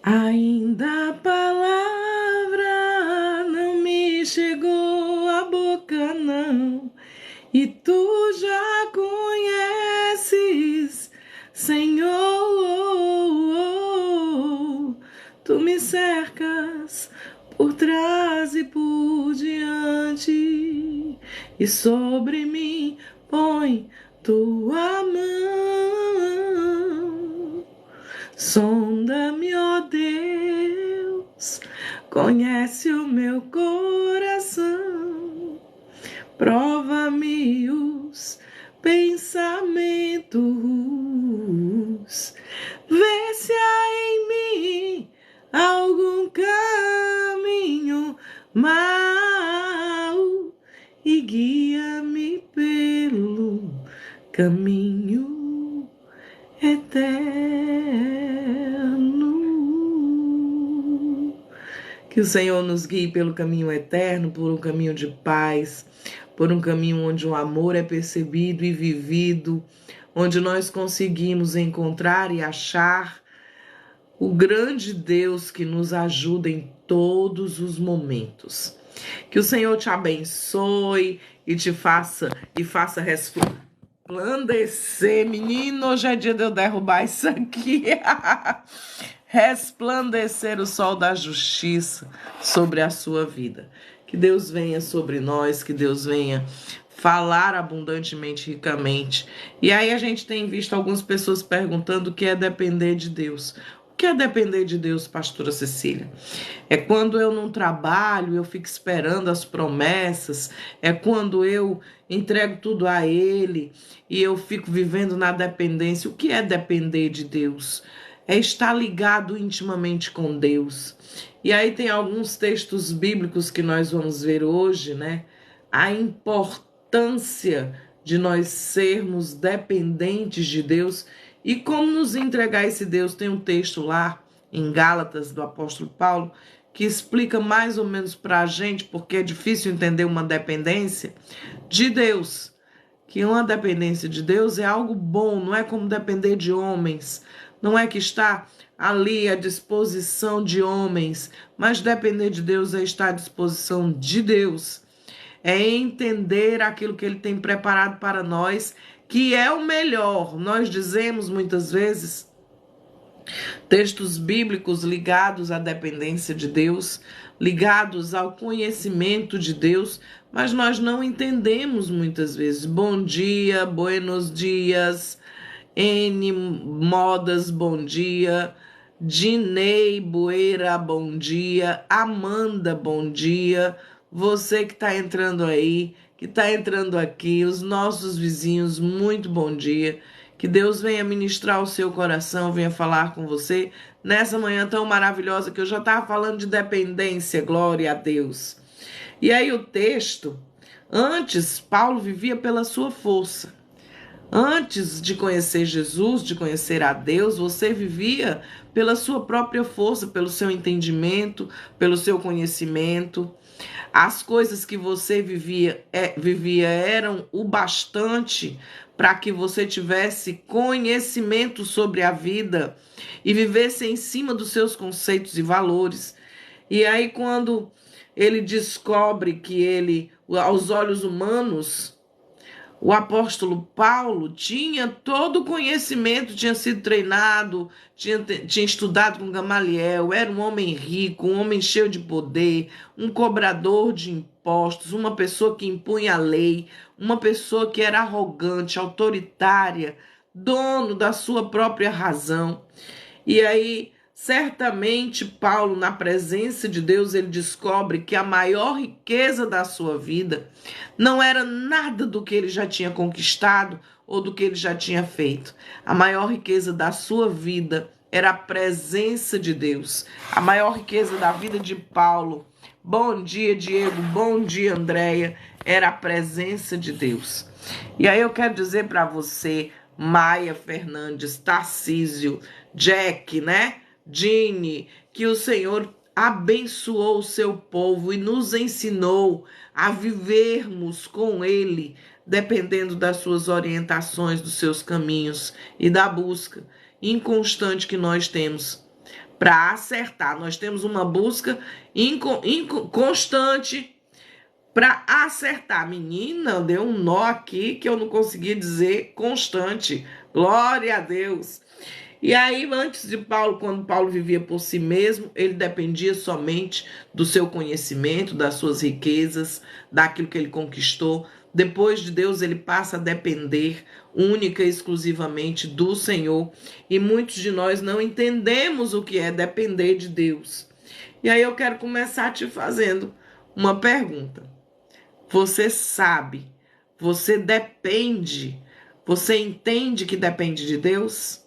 Ainda a palavra não me chegou à boca, não, e tu já conheces, Senhor. Tu me cercas por trás e por diante, e sobre mim põe tua mão. Sonda-me, ó Deus, conhece o meu coração, prova-me os pensamentos, vê se há em mim algum caminho mau e guia-me pelo caminho eterno. Que o Senhor nos guie pelo caminho eterno, por um caminho de paz, por um caminho onde o amor é percebido e vivido, onde nós conseguimos encontrar e achar o grande Deus que nos ajuda em todos os momentos. Que o Senhor te abençoe e te faça resplandecer. Menino, hoje é dia de eu derrubar isso aqui. Resplandecer o sol da justiça sobre a sua vida. Que Deus venha sobre nós, que Deus venha falar abundantemente, ricamente. E aí a gente tem visto algumas pessoas perguntando o que é depender de Deus. O que é depender de Deus, pastora Cecília? É quando eu não trabalho, eu fico esperando as promessas, é quando eu entrego tudo a Ele e eu fico vivendo na dependência. O que é depender de Deus? É estar ligado intimamente com Deus. E aí tem alguns textos bíblicos que nós vamos ver hoje, né? A importância de nós sermos dependentes de Deus e como nos entregar a esse Deus. Tem um texto lá em Gálatas do apóstolo Paulo que explica mais ou menos para a gente, porque é difícil entender uma dependência de Deus. Que uma dependência de Deus é algo bom, não é como depender de homens. Não é que está ali à disposição de homens, mas depender de Deus é estar à disposição de Deus. É entender aquilo que Ele tem preparado para nós, que é o melhor. Nós dizemos muitas vezes textos bíblicos ligados à dependência de Deus, ligados ao conhecimento de Deus, mas nós não entendemos muitas vezes. Bom dia, buenos dias, N Modas, bom dia, Dinei Bueira, bom dia, Amanda, bom dia, você que está entrando aí, que está entrando aqui, os nossos vizinhos, muito bom dia. Que Deus venha ministrar o seu coração, venha falar com você nessa manhã tão maravilhosa que eu já estava falando de dependência, glória a Deus. E aí o texto, antes Paulo vivia pela sua força. Antes de conhecer Jesus, de conhecer a Deus, você vivia pela sua própria força, pelo seu entendimento, pelo seu conhecimento. As coisas que você vivia eram o bastante para que você tivesse conhecimento sobre a vida e vivesse em cima dos seus conceitos e valores. E aí, quando ele descobre que ele, aos olhos humanos, o apóstolo Paulo tinha todo o conhecimento, tinha sido treinado, tinha estudado com Gamaliel, era um homem rico, um homem cheio de poder, um cobrador de impostos, uma pessoa que impunha a lei, uma pessoa que era arrogante, autoritária, dono da sua própria razão. E aí, certamente, Paulo, na presença de Deus, ele descobre que a maior riqueza da sua vida não era nada do que ele já tinha conquistado ou do que ele já tinha feito. A maior riqueza da sua vida era a presença de Deus. A maior riqueza da vida de Paulo, bom dia, Diego, bom dia, Andréia, era a presença de Deus. E aí eu quero dizer para você, Maia Fernandes, Tarcísio, Jack, né? Dini, que o Senhor abençoou o seu povo e nos ensinou a vivermos com Ele, dependendo das suas orientações, dos seus caminhos e da busca inconstante que nós temos para acertar. Nós temos uma busca constante para acertar. Menina, deu um nó aqui que eu não consegui dizer constante. Glória a Deus. E aí, antes de Paulo, quando Paulo vivia por si mesmo, ele dependia somente do seu conhecimento, das suas riquezas, daquilo que ele conquistou. Depois de Deus, ele passa a depender única e exclusivamente do Senhor. E muitos de nós não entendemos o que é depender de Deus. E aí eu quero começar te fazendo uma pergunta. Você sabe, você depende, você entende que depende de Deus?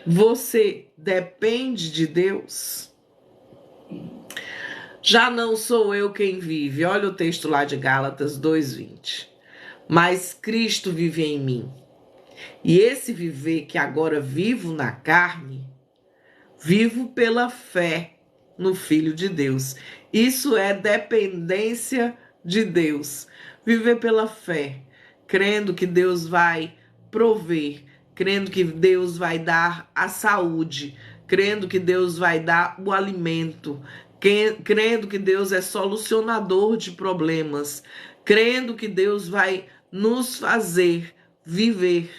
Você depende de Deus? Já não sou eu quem vive. Olha o texto lá de Gálatas 2:20. Mas Cristo vive em mim. E esse viver que agora vivo na carne, vivo pela fé no Filho de Deus. Isso é dependência de Deus. Viver pela fé, crendo que Deus vai prover, crendo que Deus vai dar a saúde, crendo que Deus vai dar o alimento, crendo que Deus é solucionador de problemas, crendo que Deus vai nos fazer viver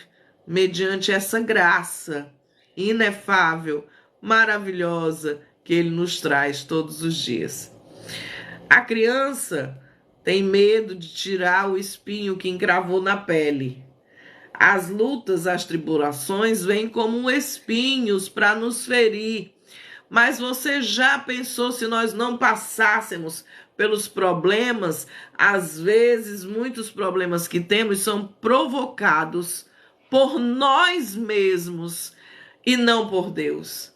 mediante essa graça inefável, maravilhosa que Ele nos traz todos os dias. A criança tem medo de tirar o espinho que encravou na pele. As lutas, as tribulações vêm como espinhos para nos ferir. Mas você já pensou se nós não passássemos pelos problemas? Às vezes, muitos problemas que temos são provocados por nós mesmos e não por Deus.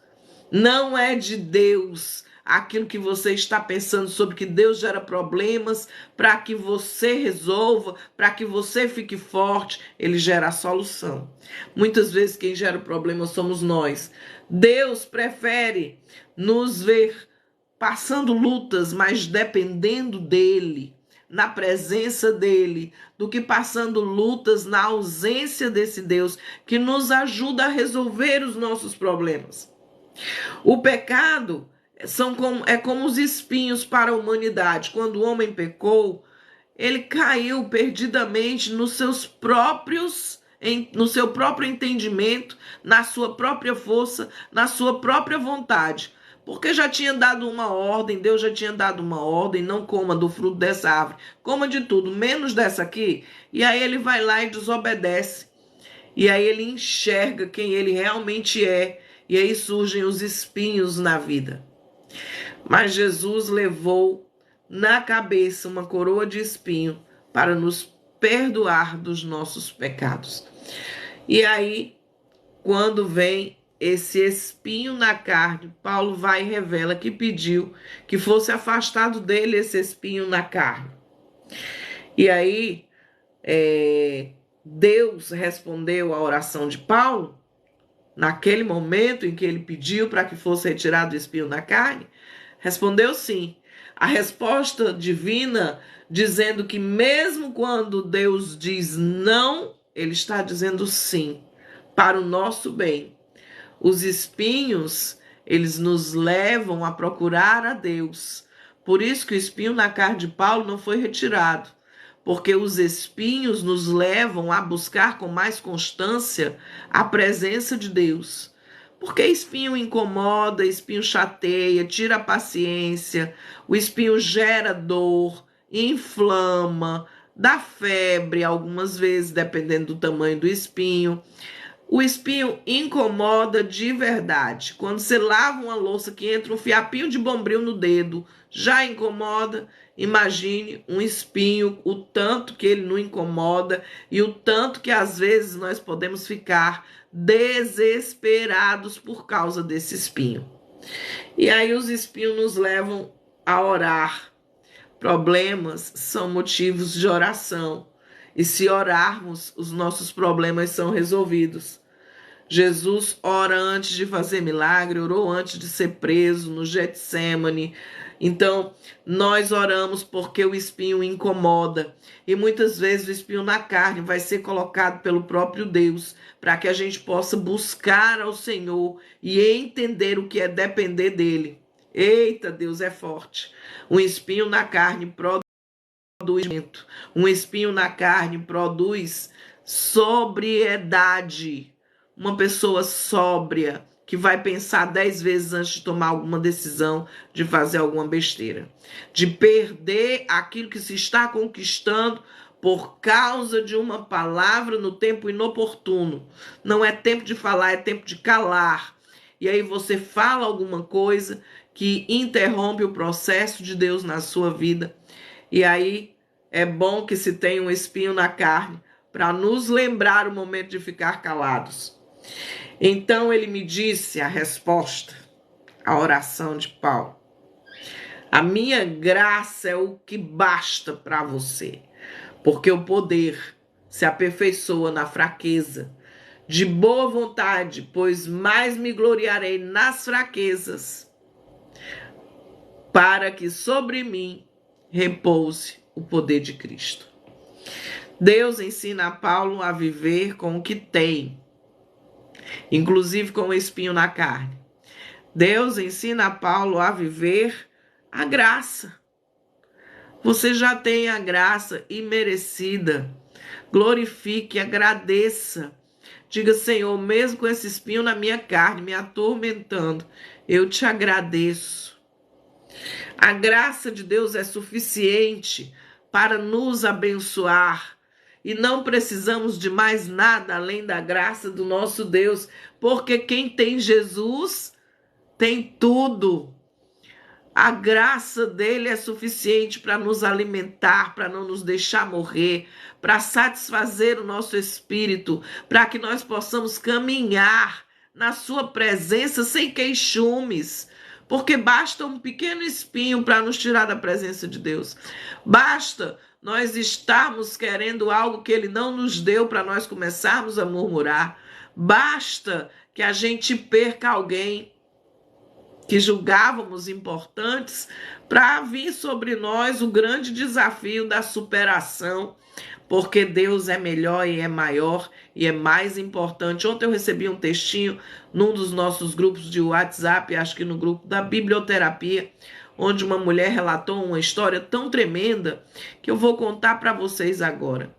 Não é de Deus aquilo que você está pensando sobre que Deus gera problemas para que você resolva, para que você fique forte. Ele gera a solução. Muitas vezes quem gera o problema somos nós. Deus prefere nos ver passando lutas, mas dependendo dele, na presença dele, do que passando lutas na ausência desse Deus que nos ajuda a resolver os nossos problemas. O pecado é como os espinhos para a humanidade. Quando o homem pecou, ele caiu perdidamente no seu próprio entendimento, na sua própria força, na sua própria vontade. Porque já tinha dado uma ordem, Deus já tinha dado uma ordem, não coma do fruto dessa árvore, coma de tudo, menos dessa aqui. E aí ele vai lá e desobedece. E aí ele enxerga quem ele realmente é. E aí surgem os espinhos na vida. Mas Jesus levou na cabeça uma coroa de espinho para nos perdoar dos nossos pecados. E aí, quando vem esse espinho na carne, Paulo vai e revela que pediu que fosse afastado dele esse espinho na carne. E aí, Deus respondeu à oração de Paulo, naquele momento em que ele pediu para que fosse retirado o espinho da carne, respondeu sim. A resposta divina dizendo que mesmo quando Deus diz não, ele está dizendo sim, para o nosso bem. Os espinhos, eles nos levam a procurar a Deus. Por isso que o espinho na carne de Paulo não foi retirado, porque os espinhos nos levam a buscar com mais constância a presença de Deus. Porque espinho incomoda, espinho chateia, tira a paciência, o espinho gera dor, inflama, dá febre algumas vezes, dependendo do tamanho do espinho. O espinho incomoda de verdade. Quando você lava uma louça que entra um fiapinho de bombril no dedo, já incomoda. Imagine um espinho, o tanto que ele não incomoda e o tanto que às vezes nós podemos ficar desesperados por causa desse espinho. E aí os espinhos nos levam a orar. Problemas são motivos de oração. E se orarmos, os nossos problemas são resolvidos. Jesus ora antes de fazer milagre, orou antes de ser preso no Getsêmani. Então, nós oramos porque o espinho incomoda. E muitas vezes o espinho na carne vai ser colocado pelo próprio Deus, para que a gente possa buscar ao Senhor e entender o que é depender dele. Eita, Deus é forte. Um espinho na carne produz um espinho na carne produz sobriedade. Uma pessoa sóbria que vai pensar 10 vezes antes de tomar alguma decisão, de fazer alguma besteira, de perder aquilo que se está conquistando por causa de uma palavra no tempo inoportuno. Não é tempo de falar, é tempo de calar. E aí você fala alguma coisa que interrompe o processo de Deus na sua vida. E aí é bom que se tenha um espinho na carne para nos lembrar o momento de ficar calados. Então ele me disse a resposta à oração de Paulo: a minha graça é o que basta para você, porque o poder se aperfeiçoa na fraqueza. De boa vontade, pois mais me gloriarei nas fraquezas, para que sobre mim repouse o poder de Cristo. Deus ensina a Paulo a viver com o que tem, inclusive com o espinho na carne. Deus ensina a Paulo a viver a graça. Você já tem a graça imerecida. Glorifique, agradeça. Diga: Senhor, mesmo com esse espinho na minha carne me atormentando, eu te agradeço. A graça de Deus é suficiente para nos abençoar. E não precisamos de mais nada além da graça do nosso Deus, porque quem tem Jesus tem tudo. A graça dele é suficiente para nos alimentar, para não nos deixar morrer, para satisfazer o nosso espírito, para que nós possamos caminhar na sua presença sem queixumes. Porque basta um pequeno espinho para nos tirar da presença de Deus. Basta nós estarmos querendo algo que ele não nos deu para nós começarmos a murmurar. Basta que a gente perca alguém que julgávamos importantes para vir sobre nós o grande desafio da superação, porque Deus é melhor e é maior e é mais importante. Ontem eu recebi um textinho num dos nossos grupos de WhatsApp, acho que no grupo da biblioterapia, onde uma mulher relatou uma história tão tremenda que eu vou contar para vocês agora.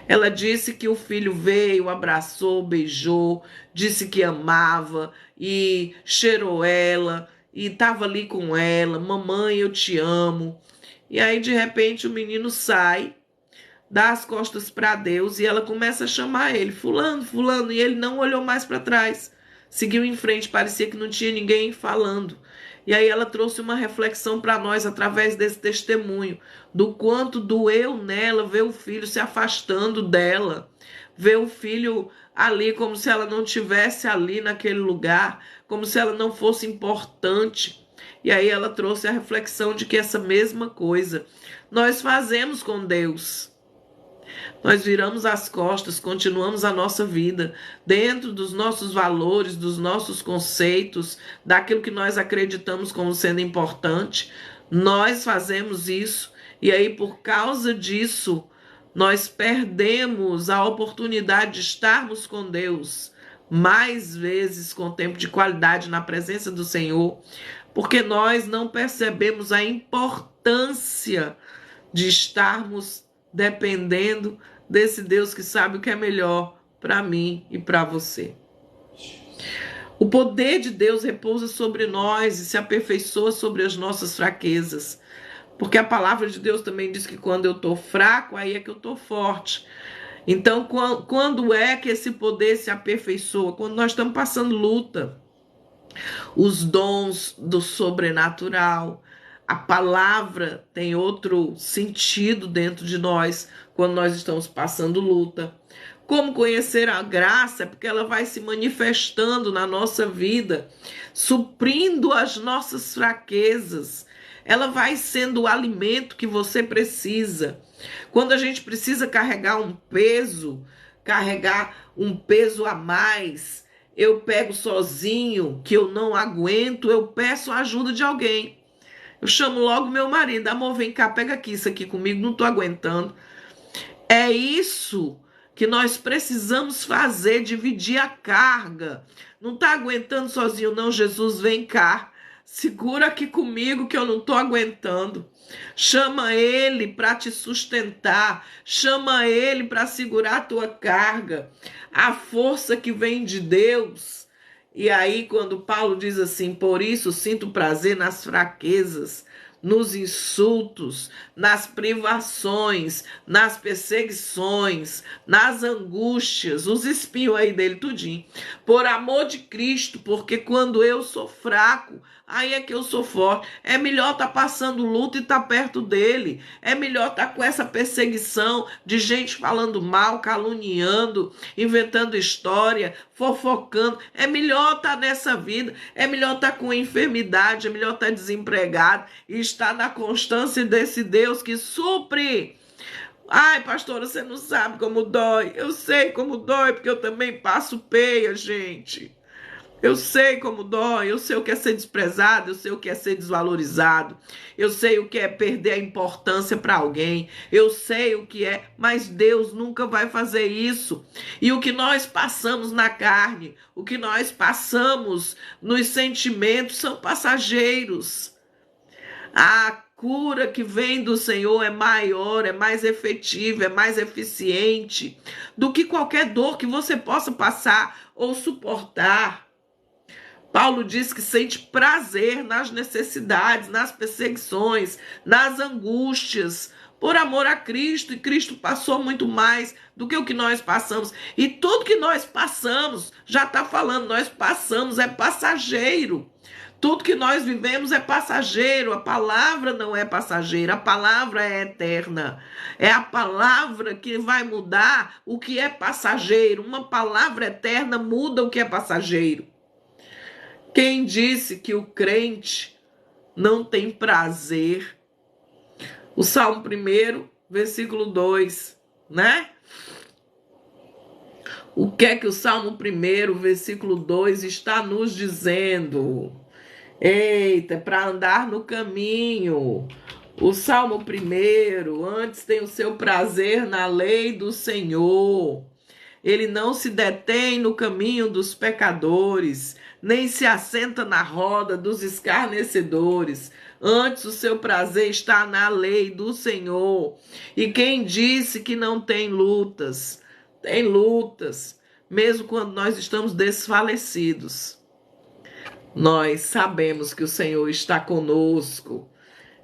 Ela disse que o filho veio, abraçou, beijou, disse que amava e cheirou ela e estava ali com ela: mamãe, eu te amo. E aí, de repente, o menino sai, dá as costas para Deus e ela começa a chamar ele: fulano, fulano, e ele não olhou mais para trás. Seguiu em frente, parecia que não tinha ninguém falando. E aí ela trouxe uma reflexão para nós através desse testemunho, do quanto doeu nela ver o filho se afastando dela, ver o filho ali como se ela não tivesse ali naquele lugar, como se ela não fosse importante. E aí ela trouxe a reflexão de que essa mesma coisa nós fazemos com Deus. Nós viramos as costas, continuamos a nossa vida dentro dos nossos valores, dos nossos conceitos, daquilo que nós acreditamos como sendo importante. Nós fazemos isso e aí, por causa disso, nós perdemos a oportunidade de estarmos com Deus mais vezes, com tempo de qualidade na presença do Senhor, porque nós não percebemos a importância de estarmos dependendo desse Deus que sabe o que é melhor para mim e para você. O poder de Deus repousa sobre nós e se aperfeiçoa sobre as nossas fraquezas. Porque a palavra de Deus também diz que quando eu estou fraco, aí é que eu estou forte. Então, quando é que esse poder se aperfeiçoa? Quando nós estamos passando luta. Os dons do sobrenatural. A palavra tem outro sentido dentro de nós quando nós estamos passando luta. Como conhecer a graça? É porque ela vai se manifestando na nossa vida, suprindo as nossas fraquezas. Ela vai sendo o alimento que você precisa. Quando a gente precisa carregar um peso a mais, eu pego sozinho, que eu não aguento, eu peço a ajuda de alguém. Eu chamo logo meu marido, amor, vem cá, pega aqui isso aqui comigo, não tô aguentando. É isso que nós precisamos fazer, dividir a carga. Não tá aguentando sozinho, não, Jesus, vem cá. Segura aqui comigo que eu não tô aguentando. Chama ele para te sustentar, chama ele para segurar a tua carga. A força que vem de Deus. E aí, quando Paulo diz assim, por isso sinto prazer nas fraquezas, nos insultos, nas privações, nas perseguições, nas angústias, os espinhos aí dele tudinho, por amor de Cristo, porque quando eu sou fraco, aí é que eu sou forte. É melhor estar passando luta e estar perto dele. É melhor estar com essa perseguição de gente falando mal, caluniando, inventando história, fofocando. É melhor estar nessa vida. É melhor estar com enfermidade. É melhor estar desempregado e estar na constância desse Deus que supre. Ai, pastora, você não sabe como dói. Eu sei como dói, porque eu também passo peia, gente. Eu sei como dói, eu sei o que é ser desprezado, eu sei o que é ser desvalorizado, eu sei o que é perder a importância para alguém, eu sei o que é, mas Deus nunca vai fazer isso. E o que nós passamos na carne, o que nós passamos nos sentimentos são passageiros. A cura que vem do Senhor é maior, é mais efetiva, é mais eficiente do que qualquer dor que você possa passar ou suportar. Paulo diz que sente prazer nas necessidades, nas perseguições, nas angústias, por amor a Cristo, e Cristo passou muito mais do que o que nós passamos. E tudo que nós passamos, já está falando, nós passamos, é passageiro. Tudo que nós vivemos é passageiro, a palavra não é passageira, a palavra é eterna. É a palavra que vai mudar o que é passageiro. Uma palavra eterna muda o que é passageiro. Quem disse que o crente não tem prazer? O Salmo 1, versículo 2, né? O que é que o Salmo 1, versículo 2 está nos dizendo? Eita, para andar no caminho. O Salmo 1, antes tem o seu prazer na lei do Senhor. Ele não se detém no caminho dos pecadores, nem se assenta na roda dos escarnecedores. Antes, o seu prazer está na lei do Senhor. E quem disse que não tem lutas? Tem lutas, mesmo quando nós estamos desfalecidos. Nós sabemos que o Senhor está conosco.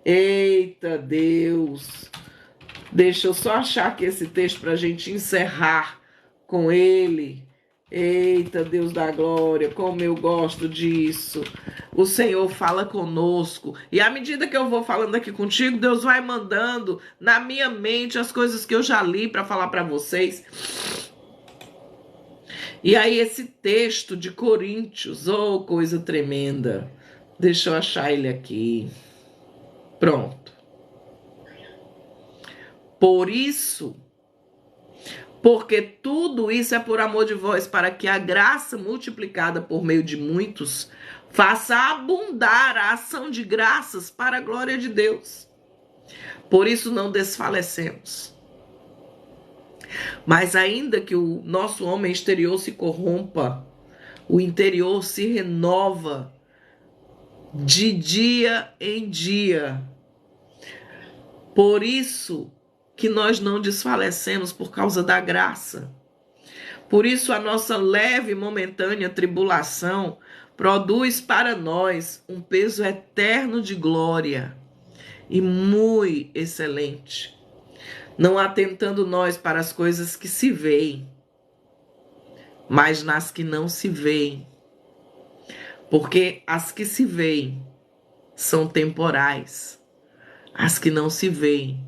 Eita Deus! Deixa eu só achar aqui esse texto para a gente encerrar com ele. Eita, Deus da glória, como eu gosto disso. O Senhor fala conosco. E à medida que eu vou falando aqui contigo, Deus vai mandando na minha mente as coisas que eu já li para falar para vocês. E aí esse texto de Coríntios, oh, coisa tremenda. Deixa eu achar ele aqui. Pronto. Por isso, porque tudo isso é por amor de vós, para que a graça multiplicada por meio de muitos faça abundar a ação de graças para a glória de Deus. Por isso não desfalecemos. Mas ainda que o nosso homem exterior se corrompa, o interior se renova de dia em dia. Por isso que nós não desfalecemos por causa da graça. Por isso a nossa leve e momentânea tribulação produz para nós um peso eterno de glória e muito excelente, não atentando nós para as coisas que se veem, mas nas que não se veem, porque as que se veem são temporais, as que não se veem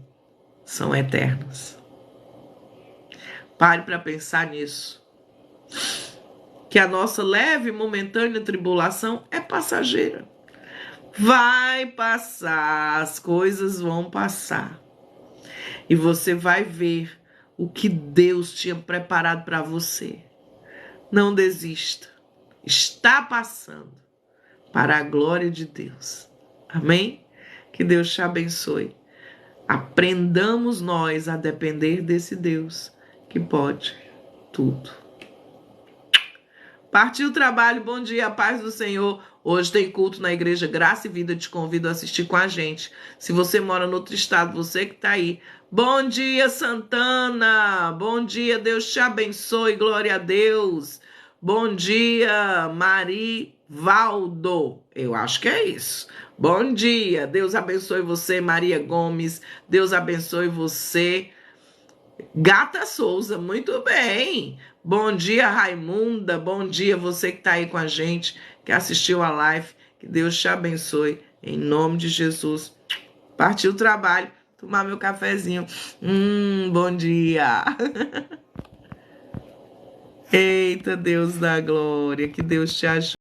são eternas. Pare para pensar nisso. Que a nossa leve e momentânea tribulação é passageira. Vai passar, as coisas vão passar. E você vai ver o que Deus tinha preparado para você. Não desista. está passando para a glória de Deus. Amém? Que Deus te abençoe. Aprendamos nós a depender desse Deus que pode tudo. Partiu o trabalho, bom dia, paz do Senhor. Hoje tem culto na Igreja Graça e Vida, te convido a assistir com a gente. Se você mora no outro estado, você que está aí. Bom dia, Santana. Bom dia, Deus te abençoe, glória a Deus. Bom dia, Marivaldo. Eu acho que é isso. Bom dia, Deus abençoe você, Maria Gomes. Deus abençoe você. Gata Souza, muito bem. Bom dia, Raimunda. Bom dia, você que está aí com a gente, que assistiu a live. Que Deus te abençoe, em nome de Jesus. Partiu o trabalho, tomar meu cafezinho. Bom dia. Eita, Deus da glória, que Deus te ajude.